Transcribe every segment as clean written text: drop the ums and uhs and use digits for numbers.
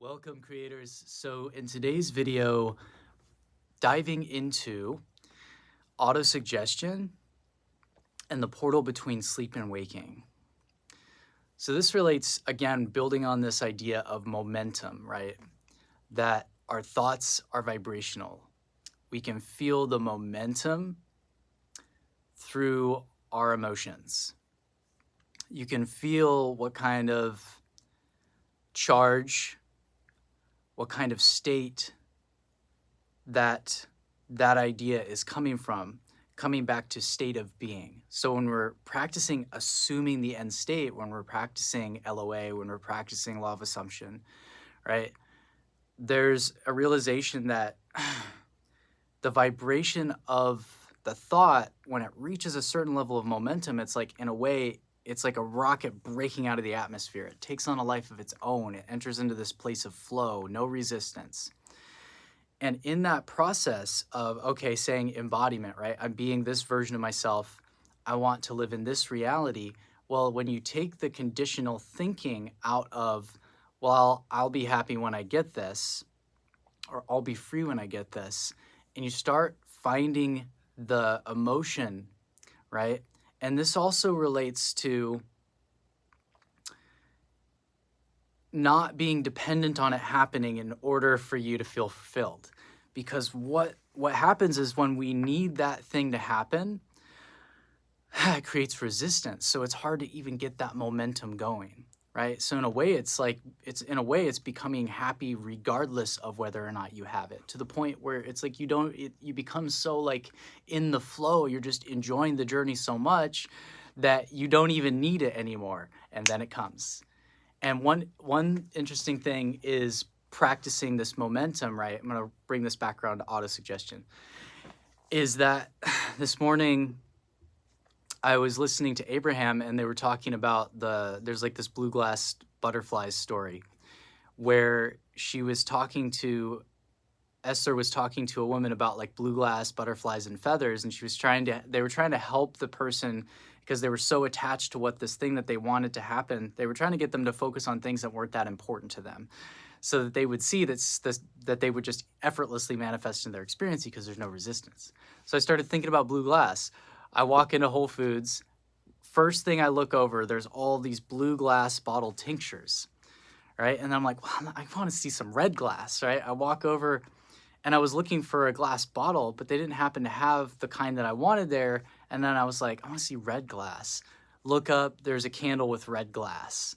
Welcome, creators. So in today's video, diving into autosuggestion and the portal between sleep and waking. So this relates, again, building on this idea of momentum, right? That our thoughts are vibrational. We can feel the momentum through our emotions. You can feel what kind of charge, what kind of state that idea is coming from, coming back to state of being. So when we're practicing assuming the end state, when we're practicing LOA, when we're practicing law of assumption, right, there's a realization that the vibration of the thought, when it reaches a certain level of momentum, it's like, in a way, it's like a rocket breaking out of the atmosphere. It takes on a life of its own. It enters into this place of flow, no resistance. And in that process of, okay, saying embodiment, right? I'm being this version of myself. I want to live in this reality. Well, when you take the conditional thinking out of, well, I'll be happy when I get this, or I'll be free when I get this, and you start finding the emotion, right? And this also relates to not being dependent on it happening in order for you to feel fulfilled. Because what happens is when we need that thing to happen, it creates resistance. So it's hard to even get that momentum going, right? So in a way, it's becoming happy regardless of whether or not you have it, to the point where it's like you become so like in the flow, you're just enjoying the journey so much that you don't even need it anymore. And then it comes. And one interesting thing is practicing this momentum, right? I'm going to bring this back around to autosuggestion, is that this morning I was listening to Abraham and they were talking about there's like this blue glass butterflies story where Esther was talking to a woman about like blue glass butterflies and feathers, and they were trying to help the person because they were so attached to what this thing that they wanted to happen. They were trying to get them to focus on things that weren't that important to them, so that they would see that they would just effortlessly manifest in their experience because there's no resistance. So I started thinking about blue glass. I walk into Whole Foods. First thing I look over, there's all these blue glass bottle tinctures, right? And I'm like, well, I want to see some red glass, right? I walk over and I was looking for a glass bottle, but they didn't happen to have the kind that I wanted there. And then I was like, I want to see red glass. Look up, there's a candle with red glass.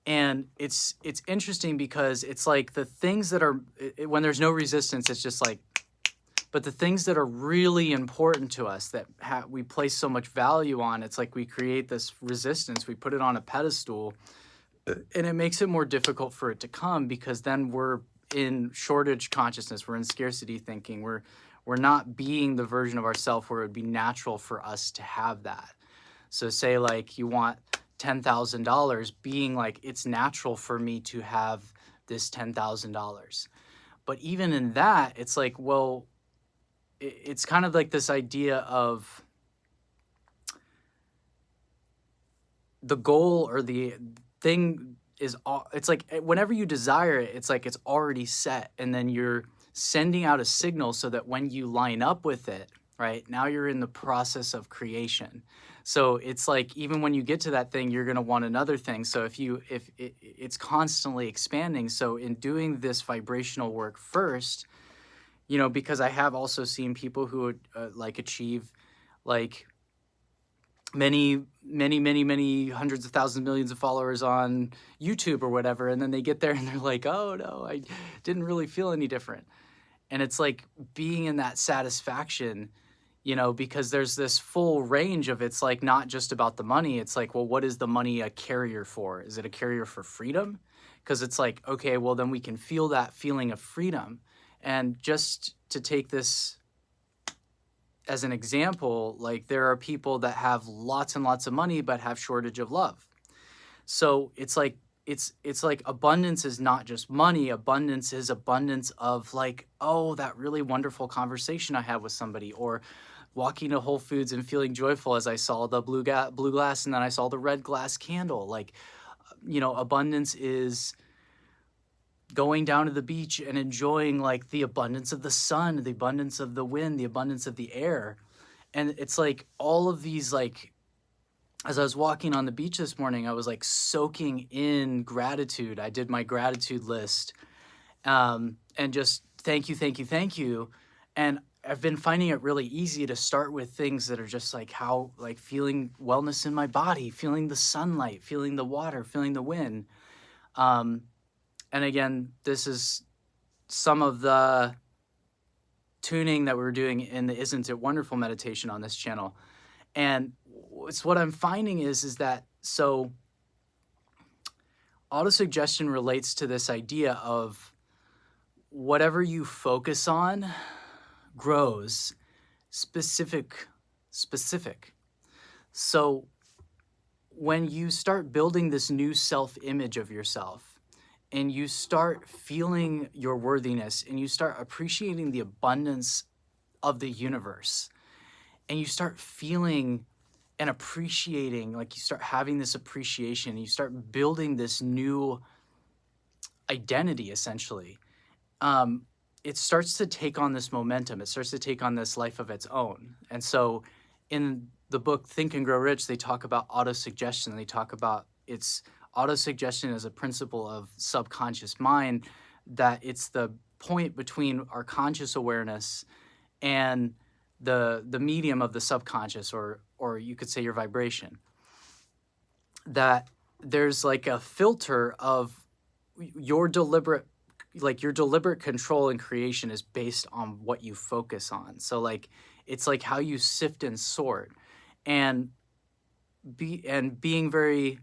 And it's interesting because it's like the things that are, when there's no resistance, it's just like, but the things that are really important to us that we place so much value on, it's like we create this resistance, we put it on a pedestal, and it makes it more difficult for it to come because then we're in shortage consciousness, we're in scarcity thinking, we're not being the version of ourselves where it would be natural for us to have that. So say like you want $10,000, being like, it's natural for me to have this $10,000. But even in that, it's like, well, it's kind of like this idea of the goal or the thing is, it's like whenever you desire it, it's like it's already set, and then you're sending out a signal so that when you line up with it, right, now you're in the process of creation. So it's like even when you get to that thing, you're going to want another thing. So if it's constantly expanding. So in doing this vibrational work first, you know, because I have also seen people who would like achieve like many hundreds of thousands, millions of followers on YouTube or whatever. And then they get there and they're like, oh no, I didn't really feel any different. And it's like being in that satisfaction, you know, because there's this full range of, it's like not just about the money. It's like, well, what is the money a carrier for? Is it a carrier for freedom? Because it's like, okay, well, then we can feel that feeling of freedom. And just to take this as an example, like there are people that have lots and lots of money but have shortage of love. So it's like abundance is not just money. Abundance is abundance of like, oh, that really wonderful conversation I had with somebody, or walking to Whole Foods and feeling joyful as I saw the blue glass and then I saw the red glass candle. Like, you know, abundance is going down to the beach and enjoying like the abundance of the sun, the abundance of the wind, the abundance of the air. And it's like all of these, like, as I was walking on the beach this morning, I was like soaking in gratitude. I did my gratitude list, and just thank you, thank you, thank you. And I've been finding it really easy to start with things that are just like how, like feeling wellness in my body, feeling the sunlight, feeling the water, feeling the wind. And again, this is some of the tuning that we're doing in the Isn't It Wonderful meditation on this channel. And it's what I'm finding is that, so autosuggestion relates to this idea of whatever you focus on grows. Specific. So when you start building this new self-image of yourself, and you start feeling your worthiness, and you start appreciating the abundance of the universe, and you start feeling and appreciating, like you start having this appreciation, and you start building this new identity, essentially, it starts to take on this momentum. It starts to take on this life of its own. And so in the book Think and Grow Rich, they talk about autosuggestion. They talk about it's autosuggestion as a principle of subconscious mind, that it's the point between our conscious awareness and the medium of the subconscious, or you could say your vibration, that there's like a filter of your deliberate control and creation is based on what you focus on. So like it's like how you sift and sort, and being very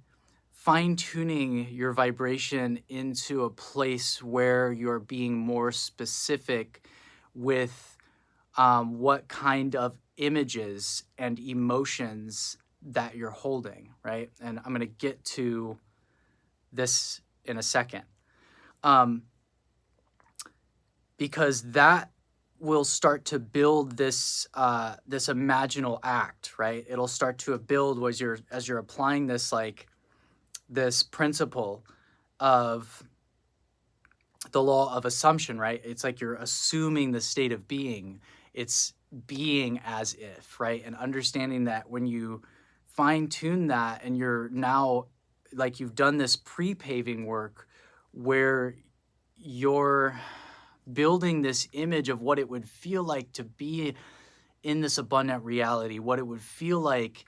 fine-tuning your vibration into a place where you're being more specific with what kind of images and emotions that you're holding, right? And I'm going to get to this in a second, because that will start to build this this imaginal act, right? It'll start to build as you're applying this, like this principle of the law of assumption, right? It's like you're assuming the state of being. It's being as if, right? And understanding that when you fine tune that, and you're now, like, you've done this pre-paving work where you're building this image of what it would feel like to be in this abundant reality, what it would feel like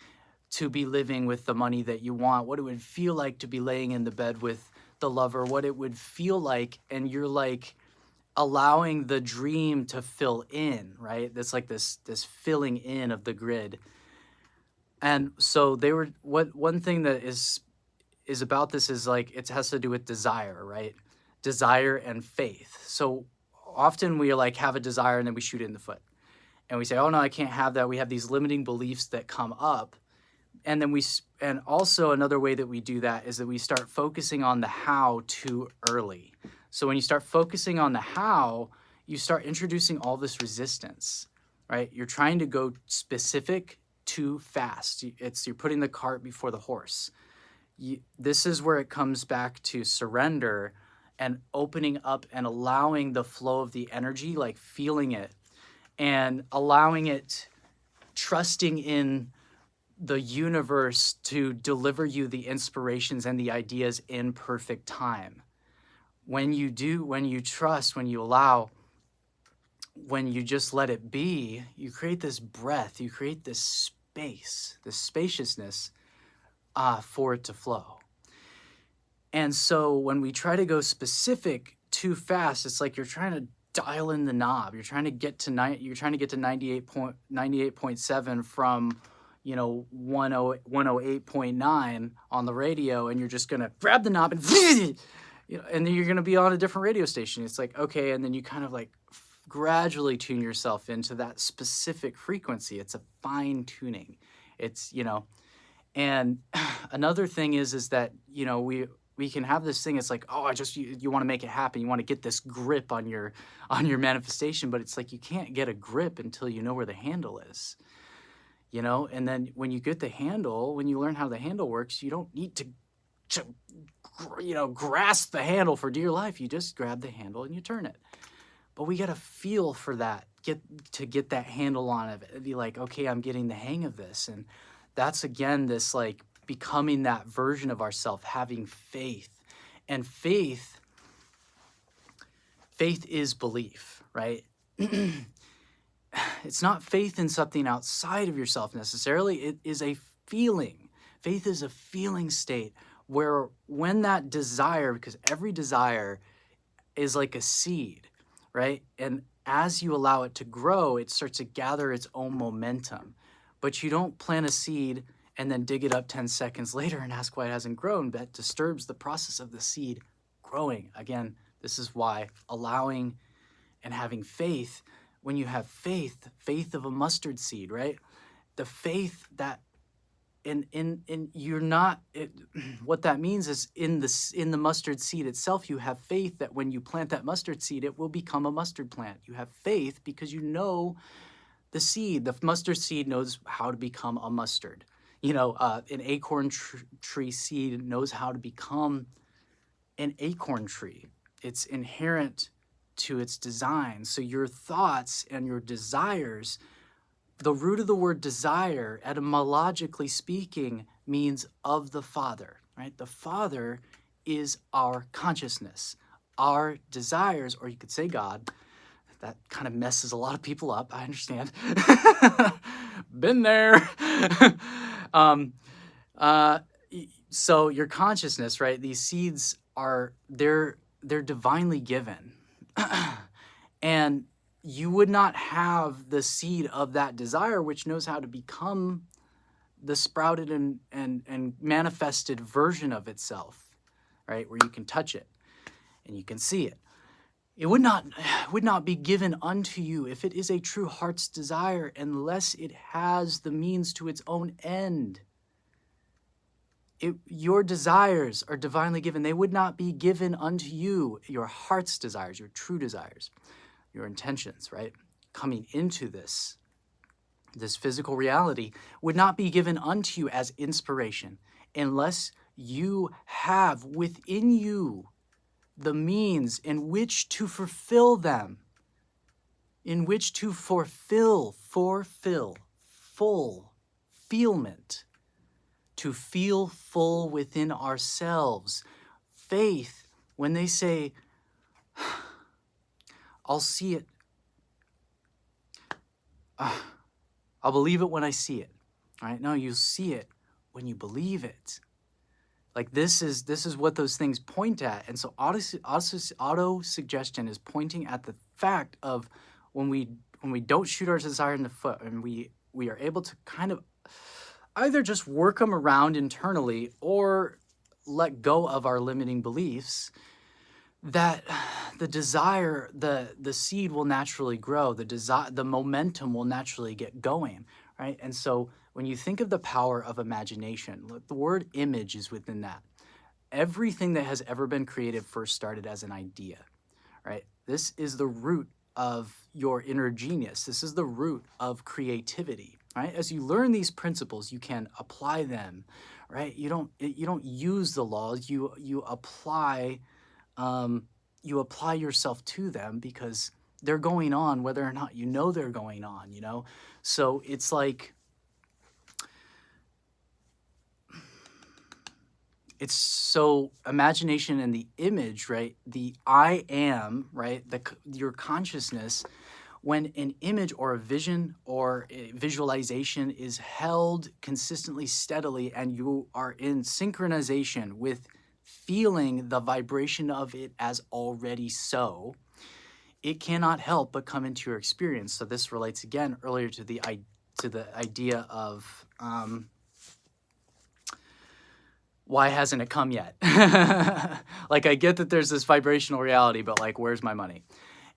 to be living with the money that you want, what it would feel like to be laying in the bed with the lover, what it would feel like, and you're like allowing the dream to fill in, right? That's like this filling in of the grid. And so one thing that is about this is like, it has to do with desire, right? Desire and faith. So often we like have a desire and then we shoot it in the foot. And we say, oh no, I can't have that. We have these limiting beliefs that come up. And then and also another way that we do that is that we start focusing on the how too early. So when you start focusing on the how, you start introducing all this resistance, right? You're trying to go specific too fast. You're putting the cart before the horse. This is where it comes back to surrender and opening up and allowing the flow of the energy, like feeling it and allowing it, trusting in the universe to deliver you the inspirations and the ideas in perfect time. When you trust, when you allow, when you just let it be, you create this breath, you create this space, this spaciousness for it to flow. And so when we try to go specific too fast, it's like you're trying to dial in the knob. You're trying to get to 98.7 from 108.9 on the radio, and you're just gonna grab the knob and and then you're gonna be on a different radio station. It's like, okay, and then you kind of like gradually tune yourself into that specific frequency. It's a fine tuning. It's and another thing is that we can have this thing. It's like, oh, you want to make it happen. You want to get this grip on your manifestation, but it's like you can't get a grip until you know where the handle is. And then when you get the handle, when you learn how the handle works, you don't need to grasp the handle for dear life. You just grab the handle and you turn it. But we got to feel for that, get that handle on it. It'd be like, okay, I'm getting the hang of this. And that's, again, this like becoming that version of ourselves, having faith. And faith is belief, right? It's not faith in something outside of yourself necessarily. It is a feeling. Faith is a feeling state where when that desire, because every desire is like a seed, right? And as you allow it to grow, it starts to gather its own momentum. But you don't plant a seed and then dig it up 10 seconds later and ask why it hasn't grown. That disturbs the process of the seed growing. Again, this is why allowing and having faith, when you have faith of a mustard seed, right? The faith that you're not, what that means is in the mustard seed itself, you have faith that when you plant that mustard seed, it will become a mustard plant. You have faith because you know the seed, the mustard seed knows how to become a mustard. An acorn tree seed knows how to become an acorn tree. It's inherent to its design. So your thoughts and your desires, the root of the word desire, etymologically speaking, means of the Father, right? The Father is our consciousness. Our desires, or you could say God, that kind of messes a lot of people up, I understand. Been there. So your consciousness, right? These seeds they're divinely given. And you would not have the seed of that desire, which knows how to become the sprouted and manifested version of itself, right? Where you can touch it and you can see it. It would not be given unto you if it is a true heart's desire unless it has the means to its own end. Your desires are divinely given. They would not be given unto you, your heart's desires, your true desires, your intentions, right? Coming into this physical reality would not be given unto you as inspiration unless you have within you the means in which to fulfill them, in which to fulfill, fulfillment, to feel full within ourselves. Faith, when they say, I'll see it, I'll believe it when I see it. All right? No, you see it when you believe it. Like this is what those things point at. And so auto-suggestion is pointing at the fact of when we don't shoot our desire in the foot and we are able to kind of either just work them around internally or let go of our limiting beliefs, that the desire, the seed will naturally grow, the momentum will naturally get going, right? And so when you think of the power of imagination, look, the word image is within that. Everything that has ever been created first started as an idea, right? This is the root of your inner genius. This is the root of creativity, right? As you learn these principles, you can apply them, right? You don't use the laws. You apply yourself to them because they're going on whether or not you know they're going on, So it's like, it's so imagination and the image, right? The I am, right? Your consciousness, when an image or a vision or a visualization is held consistently, steadily, and you are in synchronization with feeling the vibration of it as already so, it cannot help but come into your experience. So this relates again earlier to the idea of why hasn't it come yet? Like, I get that there's this vibrational reality, but like, where's my money?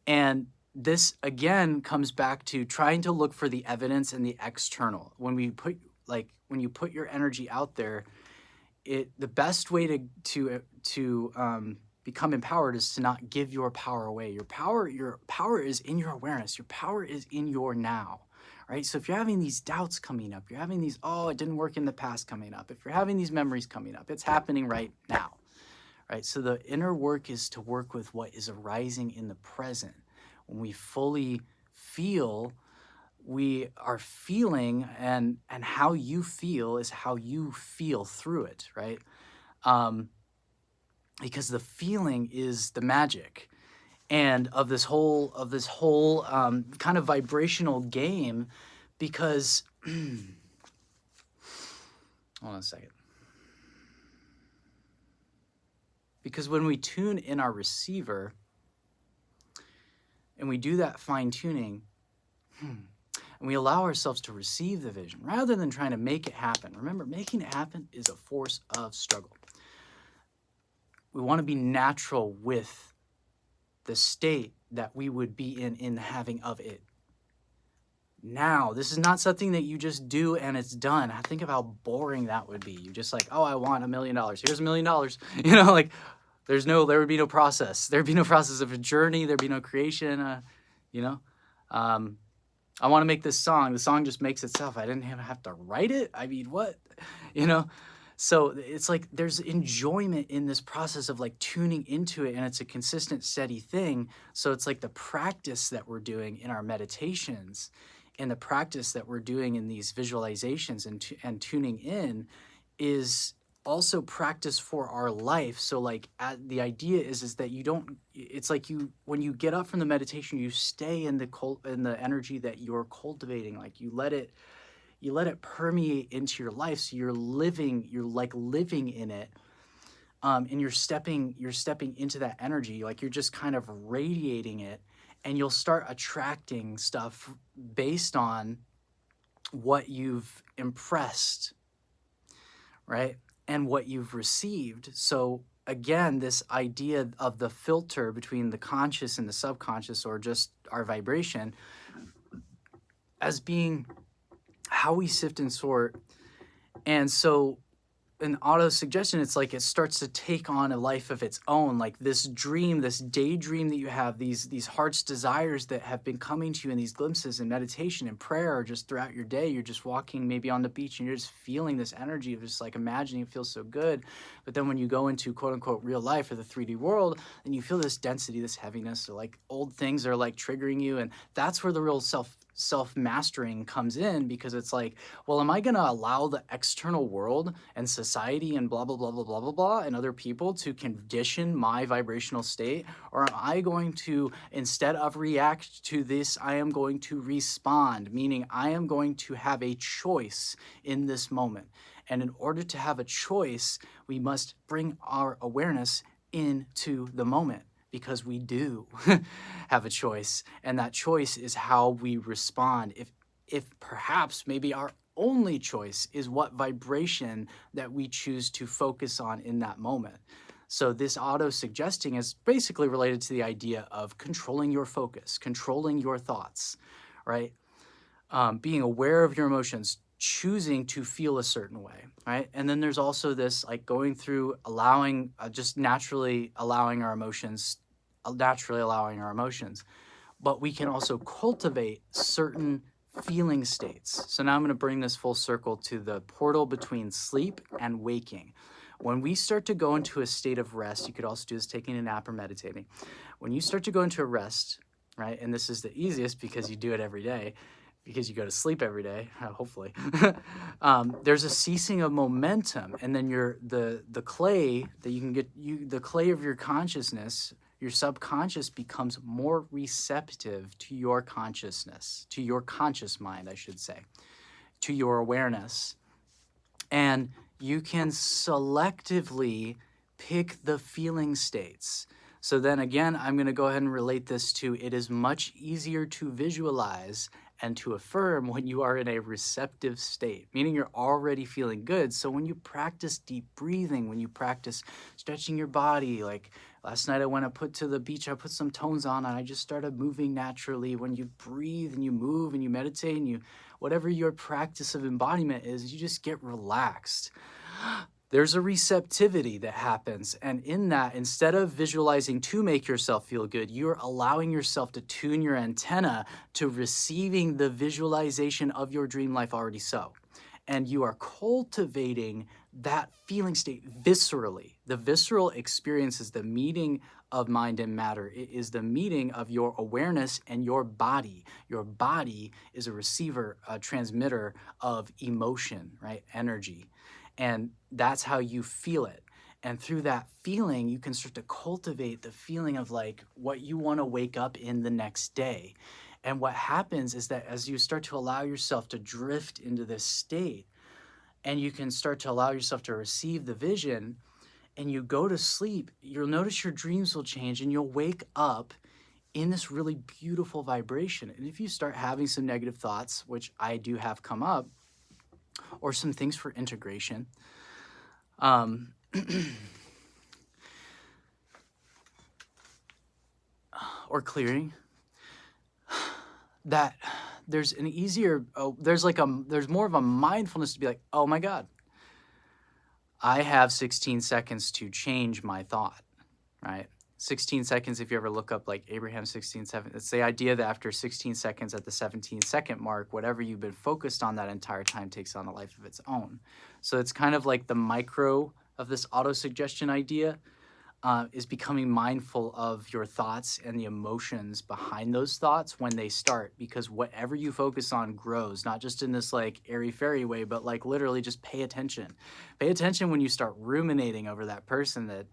And this again comes back to trying to look for the evidence in the external. When you put your energy out there, the best way to become empowered is to not give your power away. Your power is in your awareness. Your power is in your now, right? So if you're having these doubts coming up, you're having these, it didn't work in the past coming up. If you're having these memories coming up, it's happening right now, right? So the inner work is to work with what is arising in the present. When we fully feel, we are feeling, and how you feel is how you feel through it, right? Because the feeling is the magic, and of this whole kind of vibrational game, because hold on a second. Because when we tune in our receiver and we do that fine tuning, and we allow ourselves to receive the vision rather than trying to make it happen. Remember, making it happen is a force of struggle. We want to be natural with the state that we would be in the having of it. Now, this is not something that you just do and it's done. I think of how boring that would be. You just like, oh, I want $1 million. Here's $1 million. You know, like there would be no process. There'd be no process of a journey. There'd be no creation. You know, I want to make this song. The song just makes itself. I didn't even have to write it. I mean, what? You know? So it's like there's enjoyment in this process of like tuning into it, and it's a consistent, steady thing. So it's like the practice that we're doing in our meditations and the practice that we're doing in these visualizations and tuning in is also practice for our life. So like the idea is that you don't, it's like when you get up from the meditation, you stay in the energy that you're cultivating. Like you let it permeate into your life. So you're living in it. And you're stepping into that energy. Like you're just kind of radiating it, and you'll start attracting stuff based on what you've impressed, right? And what you've received. So again, this idea of the filter between the conscious and the subconscious, or just our vibration, as being how we sift and sort. And so in autosuggestion, it's like it starts to take on a life of its own. Like this dream, this daydream that you have, these heart's desires that have been coming to you in these glimpses in meditation and prayer, or just throughout your day. You're just walking maybe on the beach and you're just feeling this energy of just like imagining it feels so good. But then when you go into quote unquote real life or the 3D world, then you feel this density, this heaviness, or like old things are like triggering you. And that's where the real self-mastering comes in, because it's like, well, am I going to allow the external world and society and blah, blah, blah, blah, blah, blah, blah, and other people to condition my vibrational state? Or am I going to, instead of react to this, I am going to respond, meaning I am going to have a choice in this moment. And in order to have a choice, we must bring our awareness into the moment, because we do have a choice, and that choice is how we respond. If perhaps maybe our only choice is what vibration that we choose to focus on in that moment. So this auto-suggesting is basically related to the idea of controlling your focus, controlling your thoughts, right? Being aware of your emotions, choosing to feel a certain way, right? And then there's also this like going through allowing, just naturally allowing our emotions. But we can also cultivate certain feeling states. So now I'm going to bring this full circle to the portal between sleep and waking. When we start to go into a state of rest, you could also do this taking a nap or meditating. When you start to go into a rest, right? And this is the easiest because you do it every day, because you go to sleep every day, hopefully. There's a ceasing of momentum, and then the clay that you can get, the clay of your consciousness, your subconscious, becomes more receptive to your consciousness, to your conscious mind, I should say, to your awareness. And you can selectively pick the feeling states. So then again, I'm going to go ahead and relate this to, it is much easier to visualize and to affirm when you are in a receptive state, meaning you're already feeling good. So when you practice deep breathing, when you practice stretching your body, like last night I went up to the beach, I put some tones on and I just started moving naturally. When you breathe and you move and you meditate and you, whatever your practice of embodiment is, you just get relaxed. There's a receptivity that happens. And in that, instead of visualizing to make yourself feel good, you're allowing yourself to tune your antenna to receiving the visualization of your dream life already so. And you are cultivating that feeling state viscerally. The visceral experience is the meeting of mind and matter. It is the meeting of your awareness and your body. Your body is a receiver, a transmitter of emotion, right? Energy. And that's how you feel it. And through that feeling, you can start to cultivate the feeling of like what you want to wake up in the next day. And what happens is that as you start to allow yourself to drift into this state, and you can start to allow yourself to receive the vision, and you go to sleep, you'll notice your dreams will change and you'll wake up in this really beautiful vibration. And if you start having some negative thoughts, which I do have come up, or some things for integration, or clearing, that there's an easier, there's more of a mindfulness to be like, oh my God, I have 16 seconds to change my thought, right? 16 seconds, if you ever look up like Abraham 16:7, it's the idea that after 16 seconds at the 17-second mark, whatever you've been focused on that entire time takes on a life of its own. So it's kind of like the micro of this autosuggestion idea is becoming mindful of your thoughts and the emotions behind those thoughts when they start, because whatever you focus on grows, not just in this like airy-fairy way, but like literally just pay attention. Pay attention when you start ruminating over that person that,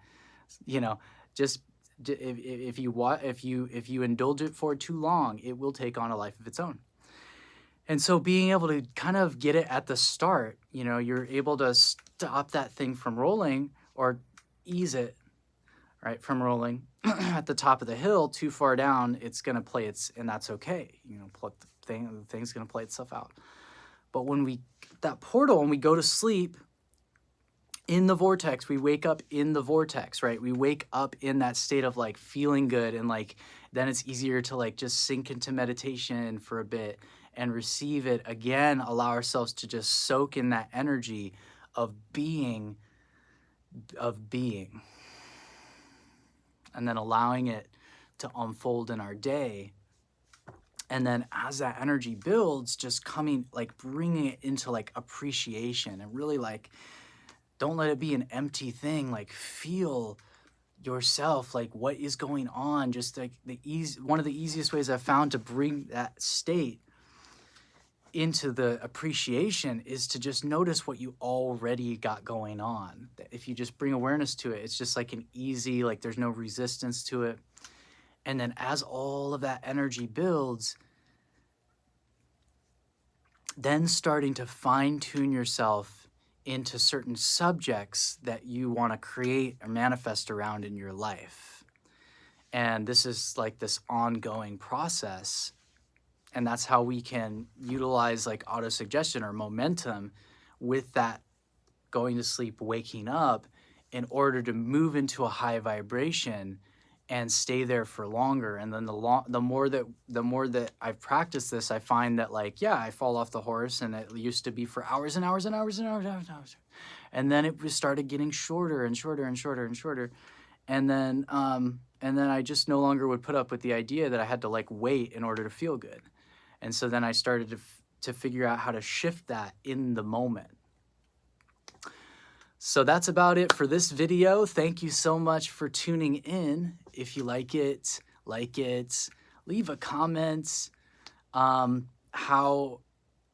you know, just if you indulge it for too long, it will take on a life of its own. And so being able to kind of get it at the start, you know, you're able to stop that thing from rolling or ease it, right, from rolling at the top of the hill. Too far down, it's going to play and that's okay. You know, the thing's going to play itself out. But when we, that portal, when we go to sleep, in the vortex, we wake up in the vortex, right? We wake up in that state of like feeling good, and like then it's easier to like just sink into meditation for a bit and receive it again, allow ourselves to just soak in that energy of being, and then allowing it to unfold in our day. And then as that energy builds, just bringing it into like appreciation, and really like, don't let it be an empty thing. Like feel yourself, like what is going on. Just like one of the easiest ways I've found to bring that state into the appreciation is to just notice what you already got going on. If you just bring awareness to it, it's just like an easy, like there's no resistance to it. And then as all of that energy builds, then starting to fine tune yourself into certain subjects that you want to create or manifest around in your life. And this is like this ongoing process. And that's how we can utilize like autosuggestion or momentum with that going to sleep, waking up, in order to move into a high vibration and stay there for longer. And then the more that I've practiced this, I find that like, yeah, I fall off the horse, and it used to be for hours and hours and hours and hours and hours and hours. And then it started getting shorter and shorter and shorter and shorter. And then I just no longer would put up with the idea that I had to like wait in order to feel good. And so then I started to figure out how to shift that in the moment. So that's about it for this video. Thank you so much for tuning in. If you like it, leave a comment how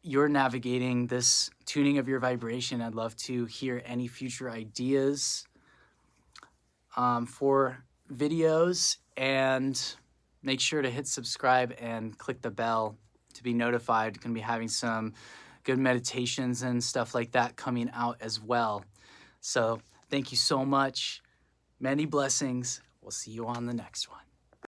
you're navigating this tuning of your vibration. I'd love to hear any future ideas for videos, and make sure to hit subscribe and click the bell to be notified. Going to be having some good meditations and stuff like that coming out as well. So thank you so much. Many blessings. We'll see you on the next one.